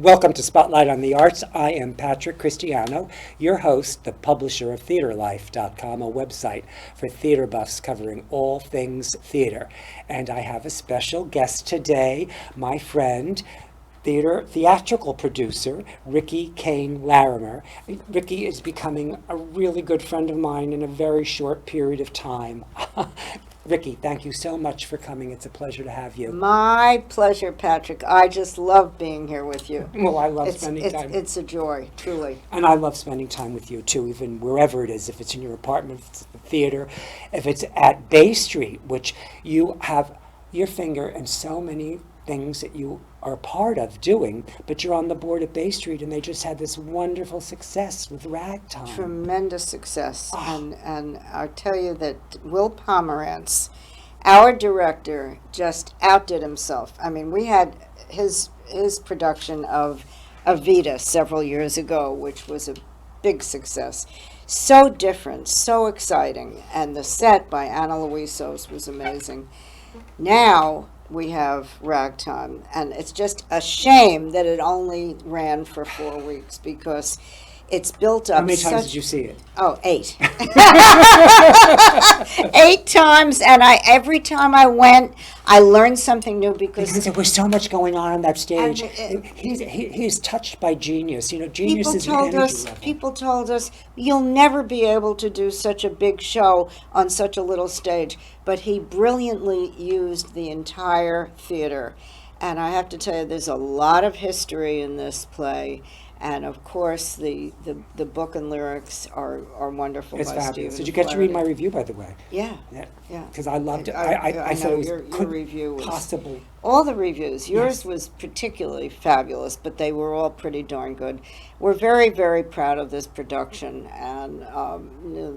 Welcome to Spotlight on the Arts. I am Patrick Christiano, your host, the publisher of TheaterLife.com, a website for theater buffs covering all things theater. And I have a special guest today, my friend, theatrical producer, Riki Kane Larimer. Riki is becoming a really good friend of mine in a very short period of time. Riki, thank you so much for coming. It's a pleasure to have you. My pleasure, Patrick. I just love being here with you. Well, I love spending time. It's a joy, truly. And I love spending time with you, too, even wherever it is, if it's in your apartment, if it's at the theater, if it's at Bay Street, which you have your finger in so many things that you are a part of doing, but you're on the board at Bay Street, and they just had this wonderful success with Ragtime. Tremendous success. And I'll tell you that Will Pomerantz, our director, just outdid himself. I mean, we had his production of Evita several years ago, which was a big success. So different, so exciting. And the set by Ana Luisos was amazing. Now we have Ragtime, and it's just a shame that it only ran for 4 weeks because it's built up. How many times did you see it? Oh, 8. 8 times, and every time I went, I learned something new because there was so much going on that stage. And He's touched by genius. You know, genius is an energy level. People told us, you'll never be able to do such a big show on such a little stage. But he brilliantly used the entire theater. And I have to tell you, there's a lot of history in this play. And of course, the book and lyrics are wonderful. It's by fabulous. Stephen Did you get to read my Flaherty. review, by the way? Yeah. Yeah. Because I loved it. I thought know it was your review was possible. all the reviews. Yours Yes. was particularly fabulous, but they were all pretty darn good. We're very, very proud of this production, and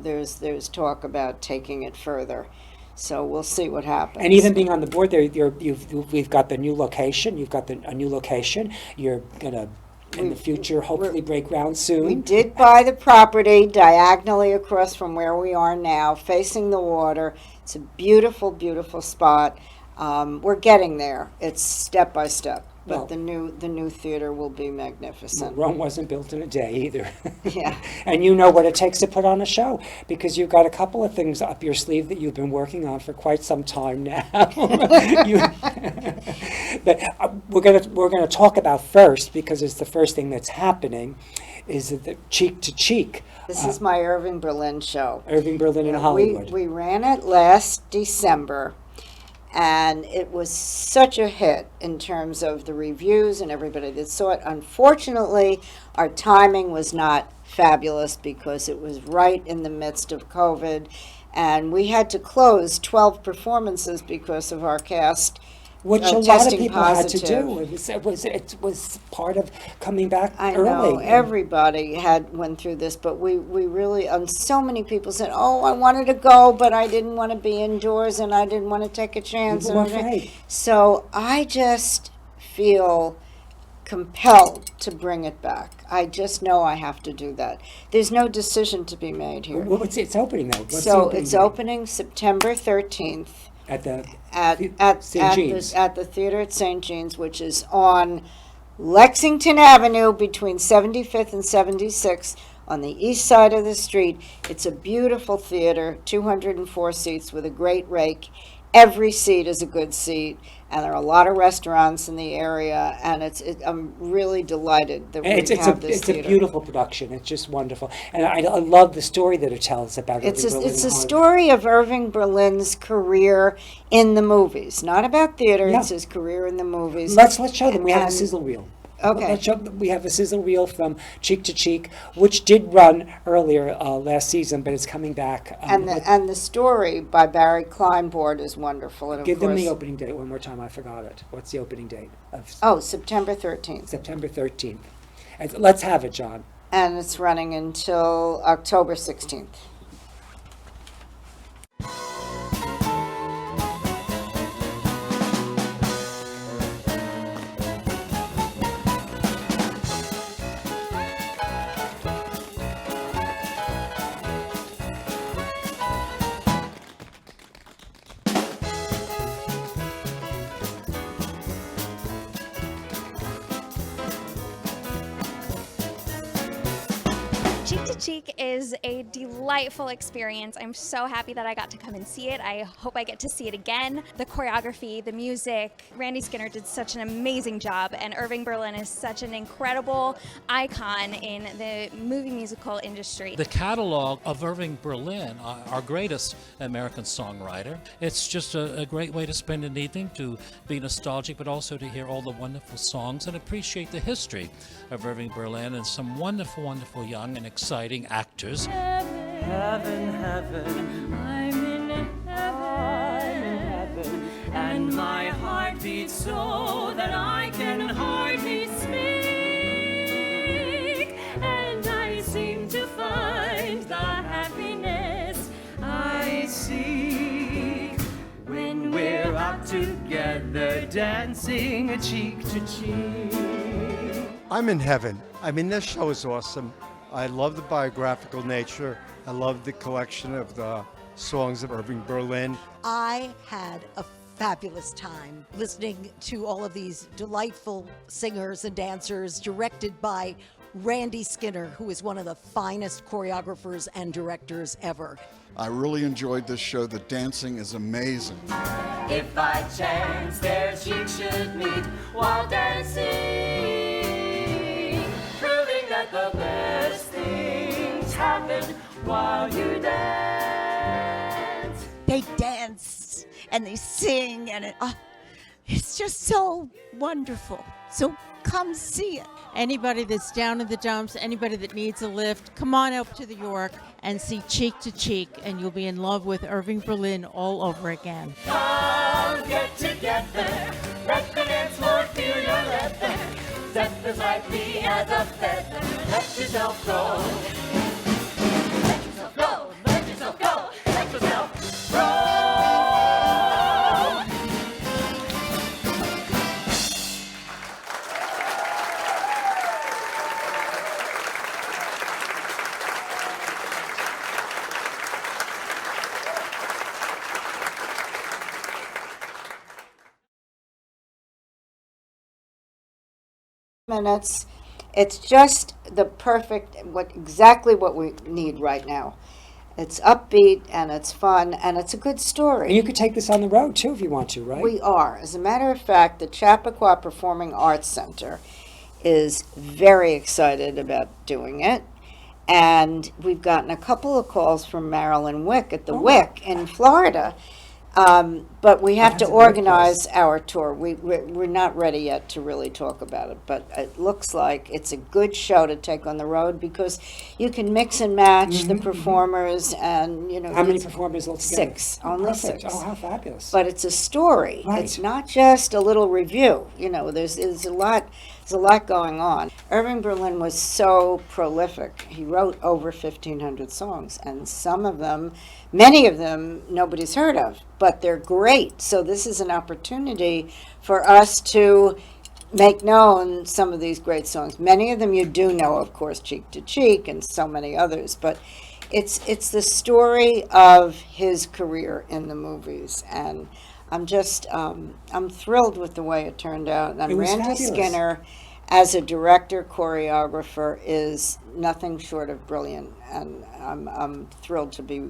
there's talk about taking it further. So we'll see what happens. And even being on the board there, we've got the new location. You've got a new location. You're gonna, in the future, hopefully break ground soon. We did buy the property diagonally across from where we are now, facing the water. It's a beautiful, beautiful spot. We're getting there. It's step by step. But Well, the new theater will be magnificent. Rome wasn't built in a day either. Yeah. And you know what it takes to put on a show, because you've got a couple of things up your sleeve that you've been working on for quite some time now. But we're gonna talk about first, because it's the first thing that's happening, is the Cheek to Cheek. This is my Irving Berlin show. Irving Berlin in Hollywood. We ran it last December, and it was such a hit in terms of the reviews and everybody that saw it. Unfortunately, our timing was not fabulous because it was right in the midst of COVID, and we had to close 12 performances because of our cast Which a lot of testing people had to positive. do. It was part of coming back I early. know everybody went through this, but we really, and so many people said, "Oh, I wanted to go, but I didn't want to be indoors, and I didn't want to take a chance." People were afraid. So I just feel compelled to bring it back. I just know I have to do that. There's no decision to be made here. Well, it's opening though. What's the So opening it's date? opening September 13th. At the at St. Jean's. the theater at St. Jean's, which is on Lexington Avenue between 75th and 76th on the east side of the street. It's a beautiful theater, 204 seats with a great rake. Every seat is a good seat, and there are a lot of restaurants in the area, and I'm really delighted that we have this It's theater. a beautiful production. It's just wonderful, and I love the story that it tells about It's Irving Berlin a in Hollywood. story of Irving Berlin's career in the movies, not about theater. Yeah. It's his career in the movies. Let's show them. We have a And- sizzle reel. Okay. Let's show them. We have a sizzle reel from Cheek to Cheek, which did run earlier last season, but it's coming back. And the story by Barry Kleinbord is wonderful. And of Give them course, the opening date one more time. I forgot it. What's the opening date of September 13th. September 13th? And let's have it, John. And it's running until October 16th. Cheek is a delightful experience. I'm so happy that I got to come and see it. I hope I get to see it again. The choreography, the music, Randy Skinner did such an amazing job, and Irving Berlin is such an incredible icon in the movie musical industry. The catalog of Irving Berlin, our greatest American songwriter, it's just a great way to spend an evening, to be nostalgic, but also to hear all the wonderful songs and appreciate the history of Irving Berlin and some wonderful, wonderful young and exciting actors. Heaven, heaven, I'm in heaven, and my heart beats so that I can hardly speak, and I seem to find the happiness I seek when we're out together dancing cheek to cheek. I'm in heaven. I mean, this show is awesome. I love the biographical nature. I love the collection of the songs of Irving Berlin. I had a fabulous time listening to all of these delightful singers and dancers, directed by Randy Skinner, who is one of the finest choreographers and directors ever. I really enjoyed this show. The dancing is amazing. If by chance their cheeks should meet while dancing, proving that the best things happen while you dance. They dance and they sing, and it's just so wonderful. So come see it. Anybody that's down in the dumps, anybody that needs a lift, come on up to the York and see Cheek to Cheek, and you'll be in love with Irving Berlin all over again. Come get together, let the dance floor feel your leather, step as lightly as a feather, let yourself go. Let yourself go, let yourself go, let yourself roll. Minutes. It's just the perfect, exactly what we need right now. It's upbeat and it's fun and it's a good story. And you could take this on the road too if you want to, right? We are. As a matter of fact, the Chappaqua Performing Arts Center is very excited about doing it. And we've gotten a couple of calls from Marilyn Wick at the Wick in Florida. But we have to organize our tour. We're not ready yet to really talk about it, but it looks like it's a good show to take on the road because you can mix and match the performers, and How many performers altogether? 6, only Perfect. 6. Oh, how fabulous! But it's a story. Right. It's not just a little review. There's a lot going on. Irving Berlin was so prolific. He wrote over 1,500 songs, and many of them, nobody's heard of, but they're great. So this is an opportunity for us to make known some of these great songs. Many of them you do know, of course, Cheek to Cheek and so many others, but it's the story of his career in the movies, and I'm thrilled with the way it turned out. And It was Randy fabulous. Skinner, as a director, choreographer, is nothing short of brilliant, and I'm thrilled to be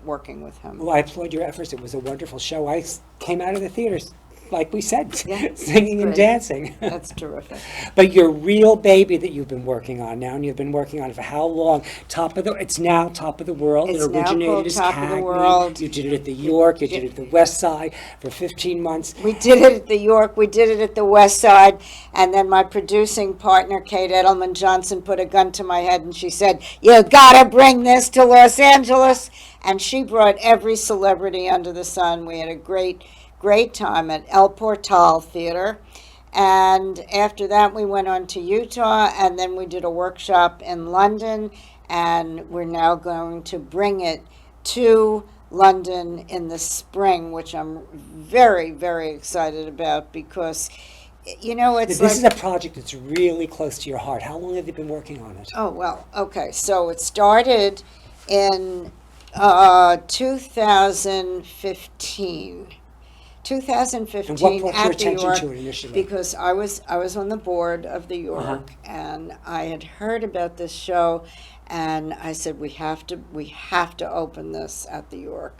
working with him. Well, I applaud your efforts. It was a wonderful show. I came out of the theaters, like we said, Yeah, singing and great. dancing. That's terrific. But your real baby that you've been working on now, and you've been working on it for how long? It's now Top of the World. It's it now originated called as Top of the Cagney. World. You did it at the York. You did it at the West Side for 15 months. We did it at the York, we did it at the West Side, and then my producing partner, Kate Edelman Johnson, put a gun to my head and she said, "You gotta bring this to Los Angeles." And she brought every celebrity under the sun. We had a great time at El Portal Theater. And after that, we went on to Utah, and then we did a workshop in London, and we're now going to bring it to London in the spring, which I'm very, very excited about because, it's This is a project that's really close to your heart. How long have you been working on it? Oh, well, okay. So it started in 2015. 2015 And what brought your at the attention York, to it initially? because I was on the board of the York, and I had heard about this show, And I said, we have to open this at the York.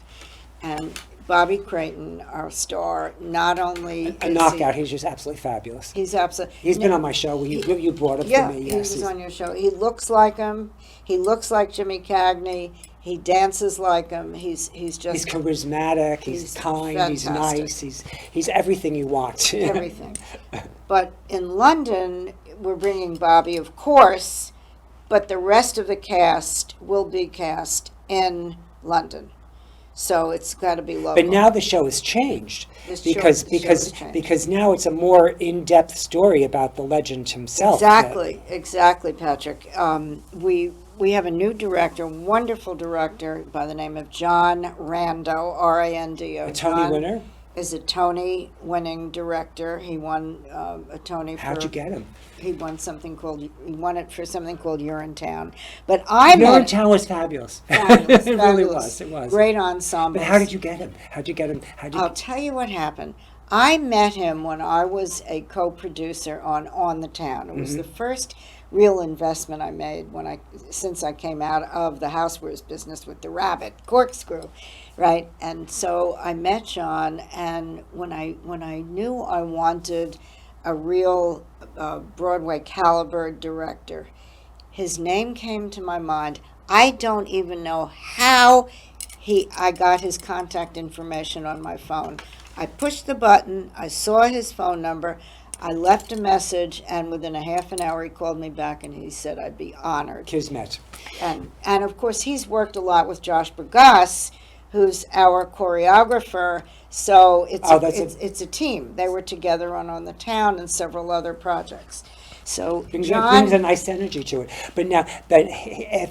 And Bobby Creighton, our star, not only A knockout. He's just absolutely fabulous. he's absolutely, He's been on my show. You brought him yeah, for me. he Yes, was on your show. He looks like him. He looks like Jimmy Cagney. He dances like him. He's just he's charismatic. He's kind. fantastic. He's nice. He's everything you want. Everything. But in London, we're bringing Bobby, of course, but the rest of the cast will be cast in London. So it's got to be local. But now the show has changed The show because has changed. because now it's a more in-depth story about the legend himself. Exactly, Patrick. We have a new director, wonderful director by the name of John Rando, Rando. A Tony winner. Is a Tony-winning director. He won a Tony. How'd you get him? He won it for something called Urinetown. But I met Urinetown was fabulous. Fabulous, It really fabulous. was. It was. Great ensemble. But how did you get him? I'll tell you what happened. I met him when I was a co-producer on the Town. It was the first real investment I made since I came out of the housewares business with the Rabbit Corkscrew, right? And so I met John, and when I knew I wanted a real Broadway caliber director, his name came to my mind. I don't even know how I got his contact information on my phone. I pushed the button, I saw his phone number, I left a message, and within a half an hour he called me back and he said I'd be honored. Kismet. And of course he's worked a lot with Josh Burgas, who's our choreographer, so it's a team. They were together on the Town and several other projects. So Brings John a nice energy to it. But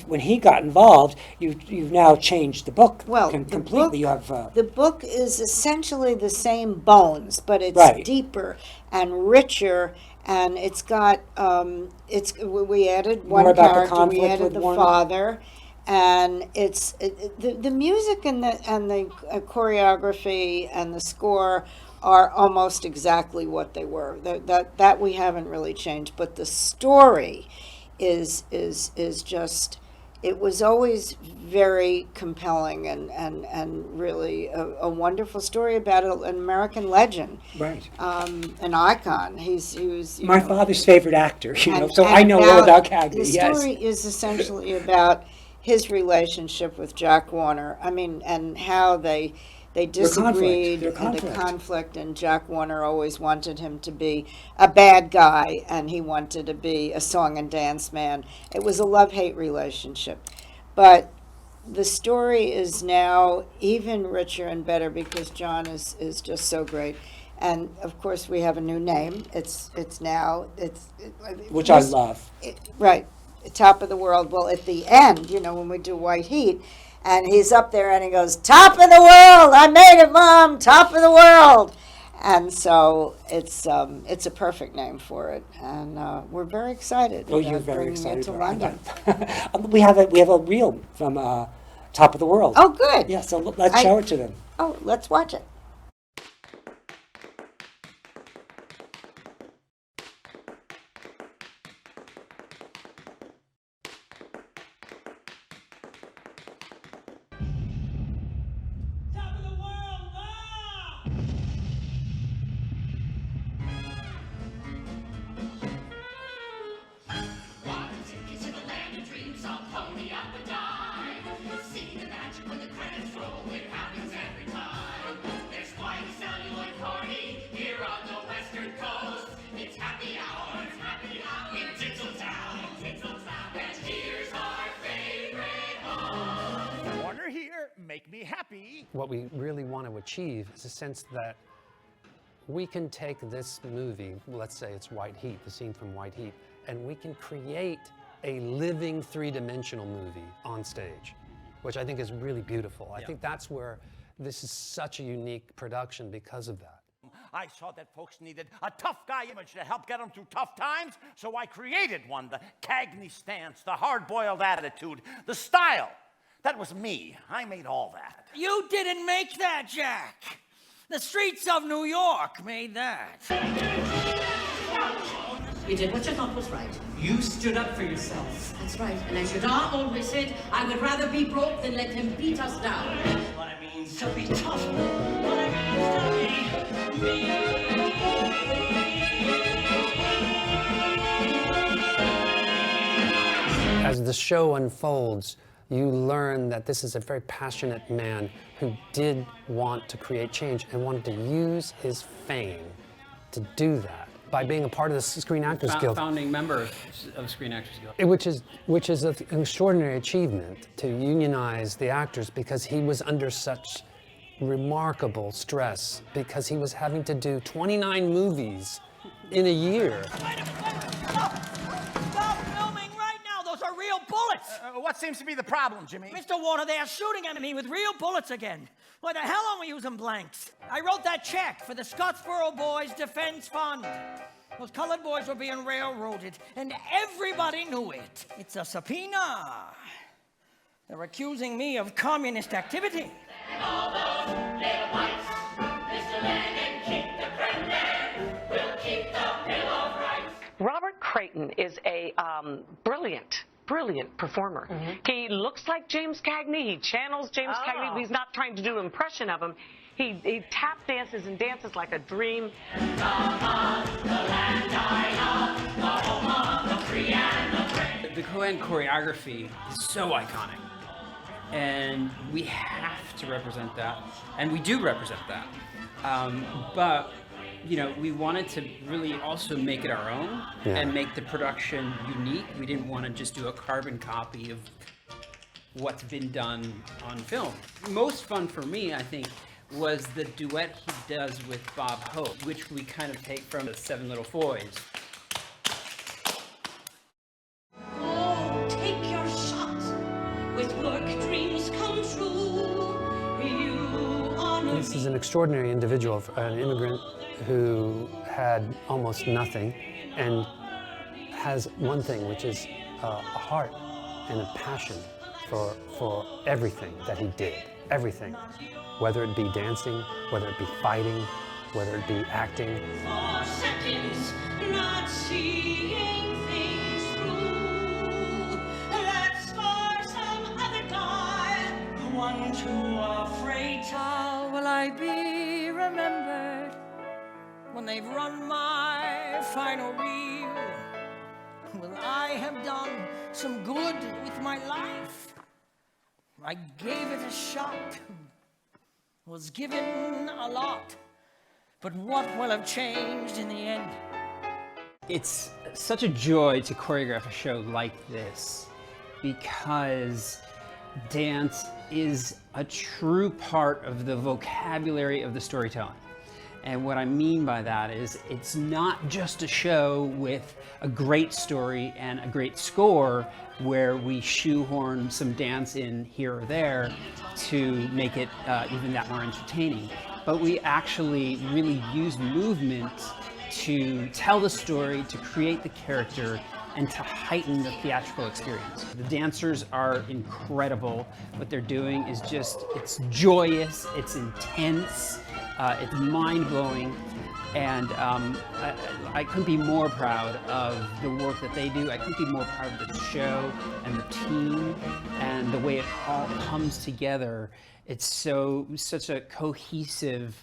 when he got involved, you've now changed the book completely. The book is essentially the same bones, but it's deeper and richer, and it's got we added one More about the character. We conflict added with the one. father, and it's the music and the choreography and the score are almost exactly what they were. That we haven't really changed, but the story is just, it was always very compelling and really a wonderful story about an American legend. Right. An icon. He was My father's favorite actor, and I know all about Cagney. The story is essentially about his relationship with Jack Warner. I mean, and how they disagreed, Their and the conflict. conflict, and Jack Warner always wanted him to be a bad guy, and he wanted to be a song and dance man. It was a love-hate relationship. But the story is now even richer and better because John is just so great. And of course we have a new name. Which I love. Right. Top of the World. Well, at the end, when we do White Heat, and he's up there and he goes, "Top of the world! I made it, Mom! Top of the world!" And so it's a perfect name for it, and we're very excited. Oh, you're about very bringing it excited to about London. that. We have a reel from Top of the World. Oh, good. Yeah, so let's show it to them. Oh, let's watch it. Make me happy. What we really want to achieve is a sense that we can take this movie, let's say it's White Heat, the scene from White Heat, and we can create a living three-dimensional movie on stage, which I think is really beautiful. I think that's where this is such a unique production because of that. I saw that folks needed a tough guy image to help get them through tough times, so I created one. The Cagney stance, the hard-boiled attitude, the style. That was me. I made all that. You didn't make that, Jack. The streets of New York made that. You did what you thought was right. You stood up for yourself. That's right. And as your dad always said, I would rather be broke than let him beat us down. What it means to be tough. What it means to be me. As the show unfolds, you learn that this is a very passionate man who did want to create change and wanted to use his fame to do that by being a part of the Screen Actors Guild. Founding member of Screen Actors Guild. Which is an extraordinary achievement to unionize the actors, because he was under such remarkable stress because he was having to do 29 movies in a year. Stop filming right now. Those are real bullets. What seems to be the problem, Jimmy? Mr. Warner, they are shooting at me with real bullets again. Why the hell are we using blanks? I wrote that check for the Scottsboro Boys Defense Fund. Those colored boys were being railroaded, and everybody knew it. It's a subpoena. They're accusing me of communist activity. All those little whites, Mr. Lennon, keep the Kremlin, we'll keep the Bill of Rights. Robert Creighton is a brilliant performer. He looks like James Cagney. He channels James Cagney. He's not trying to do an impression of him. He tap dances and dances like a dream. The land I love, the home of the free and the brave. The Cohen choreography is so iconic. And we have to represent that. And we do represent that. But you know, we wanted to really also make it our own and make the production unique. We didn't want to just do a carbon copy of what's been done on film. Most fun for me, I think, was the duet he does with Bob Hope, which we kind of take from the Seven Little Boys. Oh, take your shot. With work, dreams come true. You honor This is an extraordinary individual, an immigrant who had almost nothing and has one thing, which is a heart and a passion for everything that he did, everything. Whether it be dancing, whether it be fighting, whether it be acting. for seconds, not seeing things through. Let's for some other guy. One too afraid. How will I be remembered when they've run my final reel? Will I have done some good with my life? I gave it a shot, was given a lot, but what will have changed in the end? It's such a joy to choreograph a show like this because dance is a true part of the vocabulary of the storytelling. And what I mean by that is it's not just a show with a great story and a great score where we shoehorn some dance in here or there to make it even that more entertaining. But we actually really use movement to tell the story, to create the character, and to heighten the theatrical experience. The dancers are incredible. What they're doing is just, it's joyous, it's intense, it's mind-blowing, and I couldn't be more proud of the work that they do. I couldn't be more proud of the show and the team and the way it all comes together. It's such a cohesive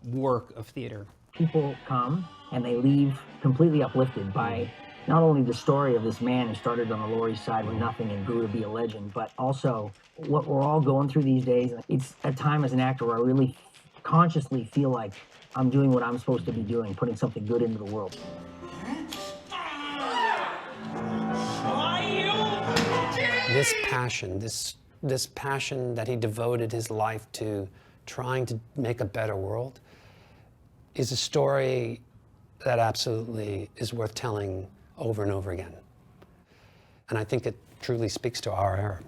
work of theater. People come and they leave completely uplifted by not only the story of this man who started on the Lower East Side with nothing and grew to be a legend, but also what we're all going through these days. It's a time as an actor where I really consciously feel like I'm doing what I'm supposed to be doing, putting something good into the world. This passion, this passion that he devoted his life to trying to make a better world is a story that absolutely is worth telling over and over again. And I think it truly speaks to our era.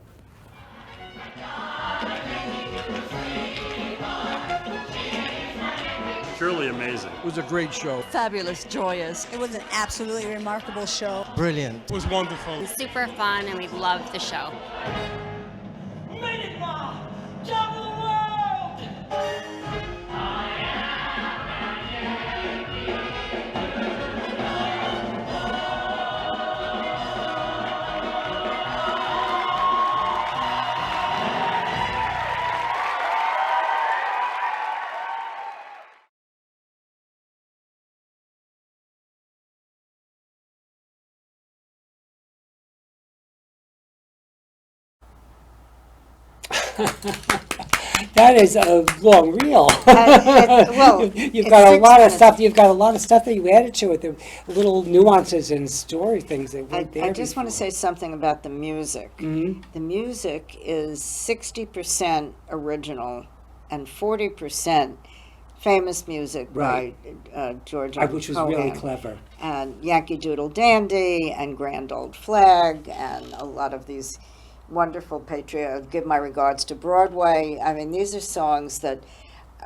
Truly amazing. It was a great show. Fabulous, joyous. It was an absolutely remarkable show. Brilliant. It was wonderful. It was super fun and we loved the show. That is a long reel. Well, You've it's got a 6 lot of minutes. stuff. You've got a lot of stuff that you added to it. The little nuances and story things that weren't there. I just want to say something about the music. Mm-hmm. The music is 60% original and 40% famous music Right. by George Which was really Cohan. clever. And Yankee Doodle Dandy and Grand Old Flag and a lot of these wonderful patriot. Give My Regards to Broadway. I mean, these are songs that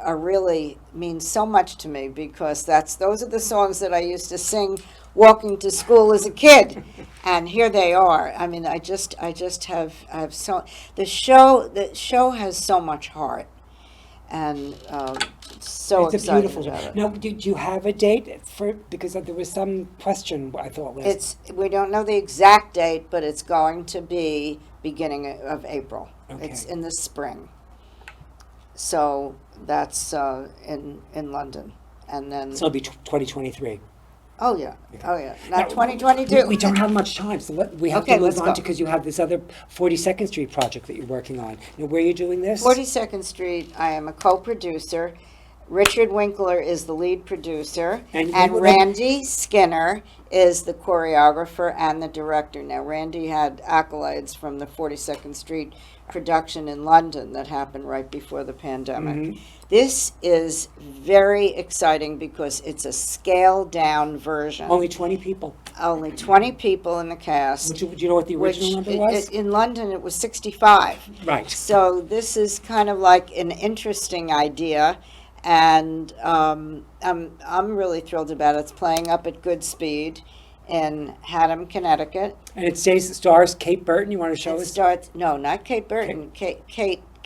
are really mean so much to me because those are the songs that I used to sing walking to school as a kid, and here they are. I mean, I just have so the show has so much heart, and so It's a excited beautiful about show. it. Now, did you have a date for? Because there was some question I thought last. We don't know the exact date, but it's going to be beginning of April. Okay. It's in the spring. So that's in London, and then So it'll be 2023. oh yeah, Now, not 2022. We don't have much time, so we have Okay, to move let's on go. because you have this other 42nd Street project that you're working on. Now, where are you doing this? 42nd Street. I am a co-producer. Richard Winkler is the lead producer, And and you- Randy Skinner is the choreographer and the director. Now, Randy had accolades from the 42nd Street production in London that happened right before the pandemic. Mhm. This is very exciting because it's a scaled-down version. Only 20 people. Only 20 people in the cast. Do you know what the original number was? In London, it was 65. Right. So this is kind of like an interesting idea, and I'm really thrilled about it. It's playing up at good speed in Haddam, Connecticut. And it stars Kate Burton. You want to show It us? starts, no, not Kate Burton, Kate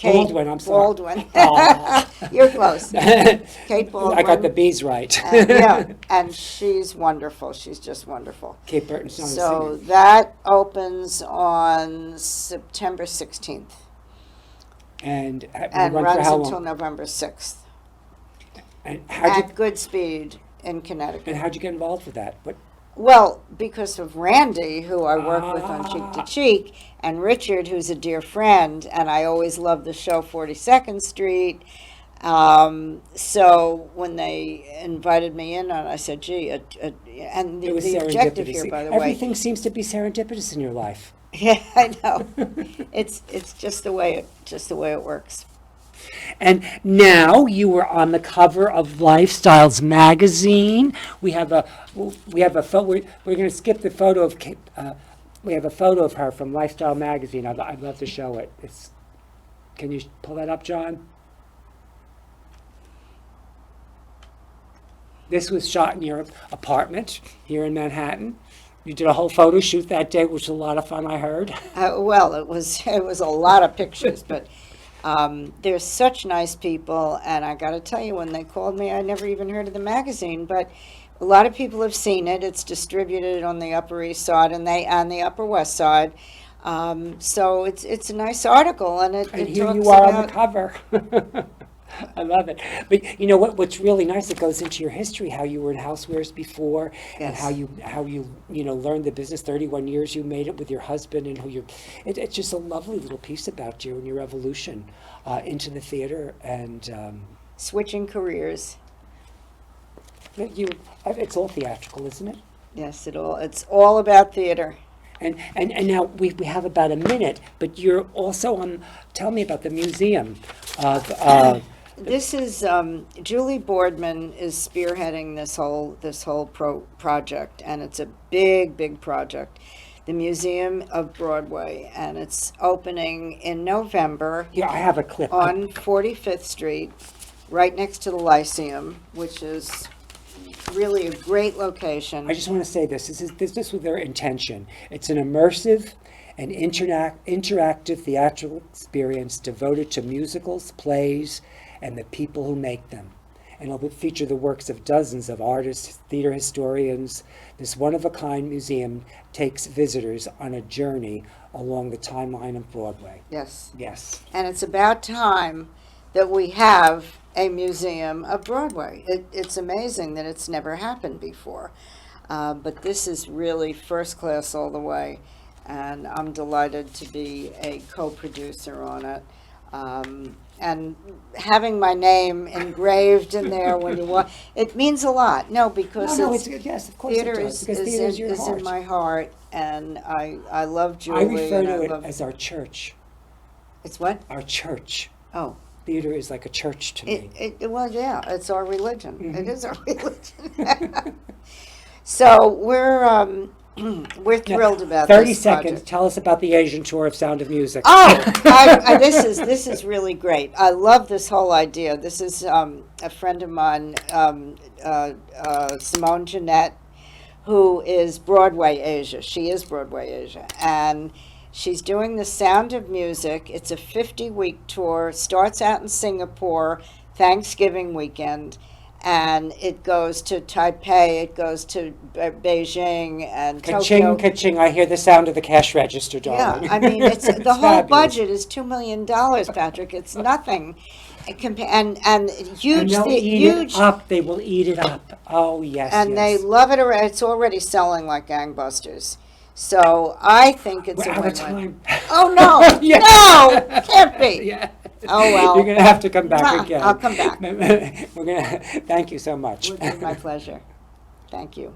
Baldwin, I'm sorry. Baldwin. Aw. You're close. Kate Baldwin. I got the B's right. Yeah, and she's wonderful. She's just wonderful. Kate Burton's not a So singer. that opens on September 16th And and run for runs how until long? November 6th And how'd you at good speed in Connecticut. and how'd you get involved with that? What? Well, because of Randy, who I work with on Cheek to Cheek, and Richard, who's a dear friend, and I always loved the show 42nd Street. So when they invited me in on it, I said, gee, and It was the objective here, serendipity. by the Everything seems to be serendipitous in your life. Yeah, I know. It's just the way it works. And now you were on the cover of Lifestyles magazine. We have a photo. We're going to skip the photo of Kate. We have a photo of her from Lifestyle magazine. I'd love to show it. Can you pull that up, John? This was shot in your apartment here in Manhattan. You did a whole photo shoot that day, which was a lot of fun, I heard. Well, it was a lot of pictures, but they're such nice people, and I got to tell you, when they called me, I never even heard of the magazine, but a lot of people have seen it. It's distributed on the Upper East Side and the Upper West Side. So it's a nice article, and it Here talks you are on about the cover. I love it. But you know what's really nice, it goes into your history, how you were in housewares before, and Yes. how you learned the business. 31 years you made it with your husband, and it's just a lovely little piece about you and your evolution into the theater, and switching careers. It's all theatrical, isn't it? Yes, it's all about theater. And now we have about a minute, but you're also on. Tell me about the museum of. This is Julie Boardman is spearheading this whole project, and it's a big project. The Museum of Broadway, and it's opening in November. Yeah, I have a clip on 45th Street, right next to the Lyceum, which is really a great location. I just want to say this was their intention. It's an immersive and interactive theatrical experience devoted to musicals, plays, and the people who make them. And it'll feature the works of dozens of artists, theater historians. This one-of-a-kind museum takes visitors on a journey along the timeline of Broadway. Yes. Yes. And it's about time that we have a Museum of Broadway. It's amazing that it's never happened before. But this is really first class all the way, and I'm delighted to be a co-producer on it. And having my name engraved in there when you walk, it means a lot. No, because No, it's good. Yes, of course it theater does, because is theater is your in heart. my heart, and I love Julie. I refer and to it love, as our church. it's what? Our church. Oh. Theater is like a church to me. Well, yeah, it's our religion. Mm-hmm. It is our religion. So we're thrilled about 30 this seconds. project. Tell us about the Asian tour of Sound of Music. Oh, this is really great. I love this whole idea. This is a friend of mine, Simone Jeanette, who is Broadway Asia. She is Broadway Asia, and she's doing the Sound of Music. It's a 50-week tour. Starts out in Singapore, Thanksgiving weekend, and it goes to Taipei, it goes to Beijing and Ka-ching, Tokyo. ka-ching. I hear the sound of the cash register, darling. Yeah, I mean, it's the whole fabulous. budget is $2 million, Patrick. It's nothing. And huge, And they'll eat huge. it up. They will eat it up. Oh, yes, And yes. they love it. It's already selling like gangbusters. So I think it's We're a out of win-win. time. Oh, no. Yeah. No, can't be. Yeah. Oh, well. You're going to have to come back Mwah. again. I'll come back. We're going to. Thank you so much. It would be my pleasure. Thank you.